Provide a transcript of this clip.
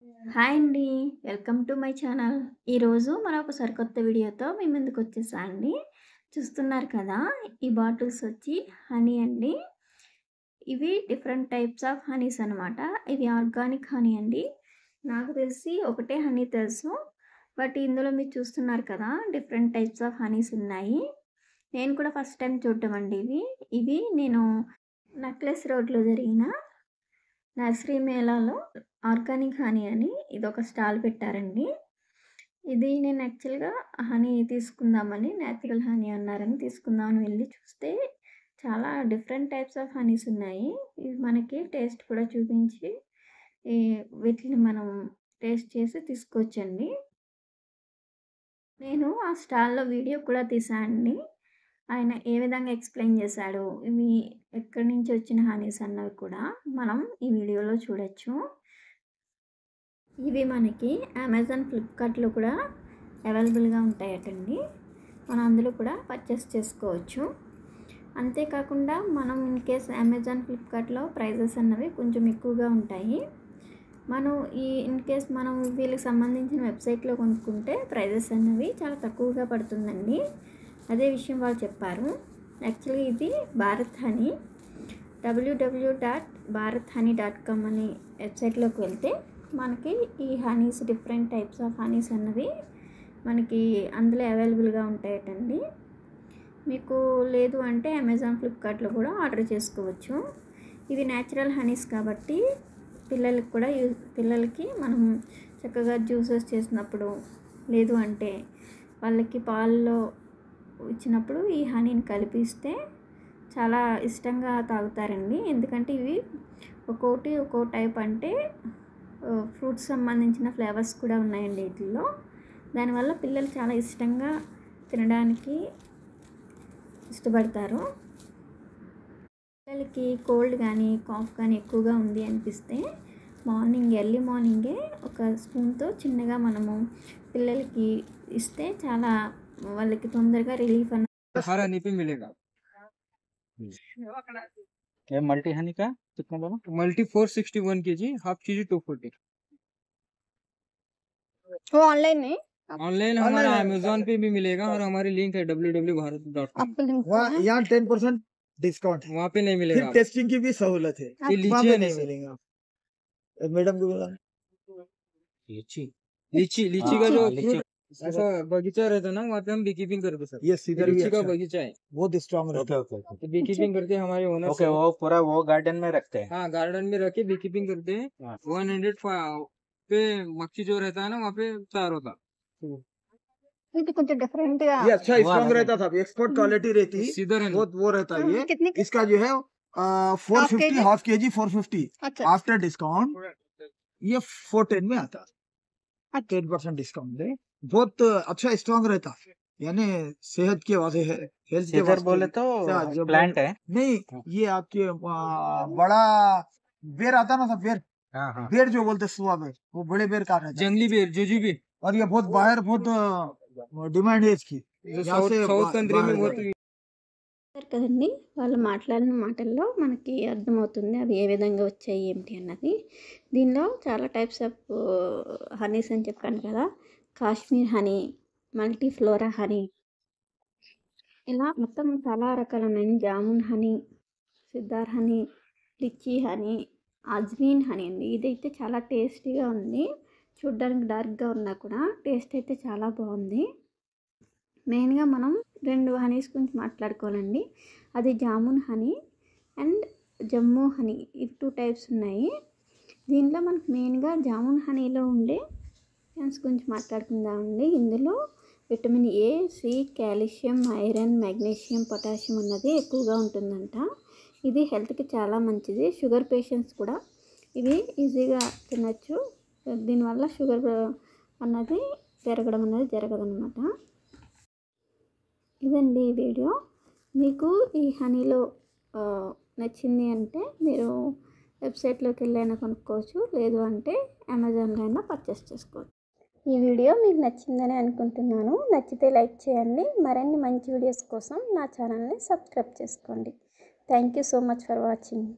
Hi అండి. Welcome to my channel. ఈరోజు మరొక సరికొత్త వీడియోతో మీ ముందుకొచ్చేసా అండి. చూస్తున్నారు కదా! ఈ బాటిల్స్ వచ్చి హనీ అండి. ఇవి డిఫరెంట్ టైప్స్ ఆఫ్ హనీస్ అనమాట. ఇవి ఆర్గానిక్ హనీ అండి. నాకు తెలిసి ఒకటే హనీ తెలుసు. బట్ ఇందులో మీరు చూస్తున్నారు కదా! డిఫరెంట్ టైప్స్ ఆఫ్ హనీస్ ఉన్నాయి. నేను కూడా ఫస్ట్ టైం చూడటం అండి ఇవి. ఇవి నేను నక్లెస్ రోడ్‌లో జరిగిన నర్సరీ మేళాలో ఆర్గానిక్ హనీ అని ఇదొక స్టాల్ పెట్టారండి. ఇది నేను యాక్చువల్‌గా హనీ తీసుకుందామని నేచురల్ హనీ అన్నారని తీసుకుందామని వెళ్ళి చూస్తే చాలా డిఫరెంట్ టైప్స్ ఆఫ్ హనీస్ ఉన్నాయి. ఇవి మనకి టేస్ట్ కూడా చూపించి ఈ వీటిని మనం టేస్ట్ చేసి తీసుకోవచ్చండి. నేను ఆ స్టాల్‌లో వీడియో కూడా తీసా అండి. ఆయన ఏ విధంగా ఎక్స్‌ప్లెయిన్ చేశాడు, ఇవి ఎక్కడి నుంచి వచ్చిన హనీస్ అన్నవి కూడా మనం ఈ వీడియోలో చూడొచ్చు. ఇవి మనకి అమెజాన్, ఫ్లిప్‌కార్ట్‌లో కూడా అవైలబుల్‌గా ఉంటాయటండి. మనం అందులో కూడా పర్చేస్ చేసుకోవచ్చు. అంతేకాకుండా మనం ఇన్ కేస్ అమెజాన్, ఫ్లిప్‌కార్ట్‌లో ప్రైజెస్ అన్నవి కొంచెం ఎక్కువగా ఉంటాయి. మనం ఇన్ కేస్ మనం వీళ్ళకి సంబంధించిన వెబ్సైట్‌లో కొనుక్కుంటే ప్రైజెస్ అన్నవి చాలా తక్కువగా పడుతుందండి. అదే విషయం వాళ్ళు చెప్పారు. యాక్చువల్లీ ఇది భారత్ హనీ www.bharathoney.com అనే వెబ్సైట్‌లోకి వెళ్తే మనకి ఈ Honey's different types of Honey's అన్నవి మనకి అందులో అవైలబుల్‌గా ఉంటాయటండి. మీకు లేదు అంటే అమెజాన్, ఫ్లిప్‌కార్ట్‌లో కూడా ఆర్డర్ చేసుకోవచ్చు. ఇవి న్యాచురల్ హనీస్ కాబట్టి పిల్లలకి మనం చక్కగా జ్యూసెస్ చేసినప్పుడు, లేదు అంటే వాళ్ళకి పాలలో ఇచ్చినప్పుడు ఈ హనీని కలిపిస్తే చాలా ఇష్టంగా తాగుతారండి. ఎందుకంటే ఇవి ఒక్కో టైప్ అంటే ఫ్రూట్స్ సంబంధించిన ఫ్లేవర్స్ కూడా ఉన్నాయండి వీటిల్లో. దానివల్ల పిల్లలు చాలా ఇష్టంగా తినడానికి ఇష్టపడతారు. పిల్లలకి కోల్డ్ కానీ, కాఫ్ కానీ ఎక్కువగా ఉంది అనిపిస్తే ఎర్లీ మార్నింగే ఒక స్పూన్‌తో చిన్నగా మనము పిల్లలకి ఇస్తే చాలా వాళ్ళకి తొందరగా రిలీఫ్ हर हनी पे मिलेगा। ये मल्टी हनी का कितना बोला? Multi 461 KG, half KG 240। वो ऑनलाइन नहीं ऑनलाइन हमारा अमेजोन पे भी मिलेगा और हमारी लिंक है www.bharat.com। आपको लिंक वहाँ यहाँ 10% डिस्काउंट है, वहाँ पे नहीं फिर मिलेगा। टेस्टिंग की भी सहूलत है, ये वहाँ लीची पे है नहीं नहीं मिलेगा। मैडम को बोला लीची लीची हाँ, का जो लीची फ्रूट ऐसा बगीचा रहता है ना, वहाँ पे हम बी कीपिंग करते सर। ये सीधर भी लीची का अच्छा, बगीचा है, बहुत स्ट्रांग रहता ओके ओके ओके तो बी कीपिंग करते हैं हमारे ओनर। ओके वो पूरा वो गार्डन में रखते हैं। हाँ, गार्डन में रख के बी कीपिंग करते हैं। हाँ। 100 पे मक्खी जो रहता है ना, वहाँ पे चार होता। ఇది కొంచెం డిఫరెంట్ గా है। ये अच्छा वो स्ट्रांग अलग है। रहता था, एक्सपोर्ट क्वालिटी रहती, सीधर है ना। बहुत वो रहता है। ये कितने का? इसका जो है 450 हाफ केजी 450 अच्छा आफ्टर डिस्काउंट ये 410 में आता, अच्छा 10% डिस्काउंट है। बहुत अच्छा स्ट्रांग रहता, यानी सेहत के वास्ते है, हेल्थ के सीधर वास्ते बोले तो जब प्लांट है। नहीं, ये आपके बड़ा बेर आता ना, बेर हाँ हाँ बेर जो बोलते हैं सुआ बेर, वो बड़े बेर का रहता है। जंगली बेर, जुजू बेर, और ये बहुत बाहर बहुत डिमांड है इसकी, जो यहाँ से साउथ कंट्री में बाहर बहुत जाती है। చూసారు కదండి, వాళ్ళు మాట్లాడిన మాటల్లో మనకి అర్థమవుతుంది అవి ఏ విధంగా వచ్చాయి ఏమిటి అన్నది. దీనిలో చాలా టైప్స్ ఆఫ్ హనీస్ అని చెప్పాను కదా. Kashmir honey, multi flora honey, ఇలా మొత్తం చాలా రకాలు ఉన్నాయి. జామున్ హనీ, సిద్ధార్ హనీ, లిచ్చీ హనీ, అజ్మీన్ హనీ అండి. ఇదైతే చాలా టేస్టీగా ఉంది. చూడ్డానికి డార్క్గా ఉన్నా కూడా టేస్ట్ అయితే చాలా బాగుంది. మెయిన్గా మనం 2 హనీస్ గురించి మాట్లాడుకోవాలండి. అది jamun honey and Jammu honey, ఇవి 2 టైప్స్ ఉన్నాయి. దీనిలో మనకు మెయిన్గా జామున్ హనీలో ఉండే గురించి మాట్లాడుకుందామండి. ఇందులో vitamin A, C, calcium, iron, magnesium, potassium అన్నది ఎక్కువగా ఉంటుందంట. ఇది హెల్త్కి చాలా మంచిది. షుగర్ పేషెంట్స్ కూడా ఇవి ఈజీగా తినచ్చు. దీనివల్ల షుగర్ అన్నది పెరగడం అనేది జరగదన్నమాట. ఇదండి ఈ వీడియో. మీకు ఈ హనీలో నచ్చింది అంటే మీరు వెబ్సైట్లోకి వెళ్ళైనా కొనుక్కోవచ్చు, లేదు అంటే అమెజాన్లో అయినా పర్చేస్ చేసుకోవచ్చు. ఈ వీడియో మీకు నచ్చిందని అనుకుంటున్నాను. నచ్చితే లైక్ చేయండి. మరిన్ని మంచి వీడియోస్ కోసం నా ఛానల్ని సబ్స్క్రైబ్ చేసుకోండి. Thank you so much for watching.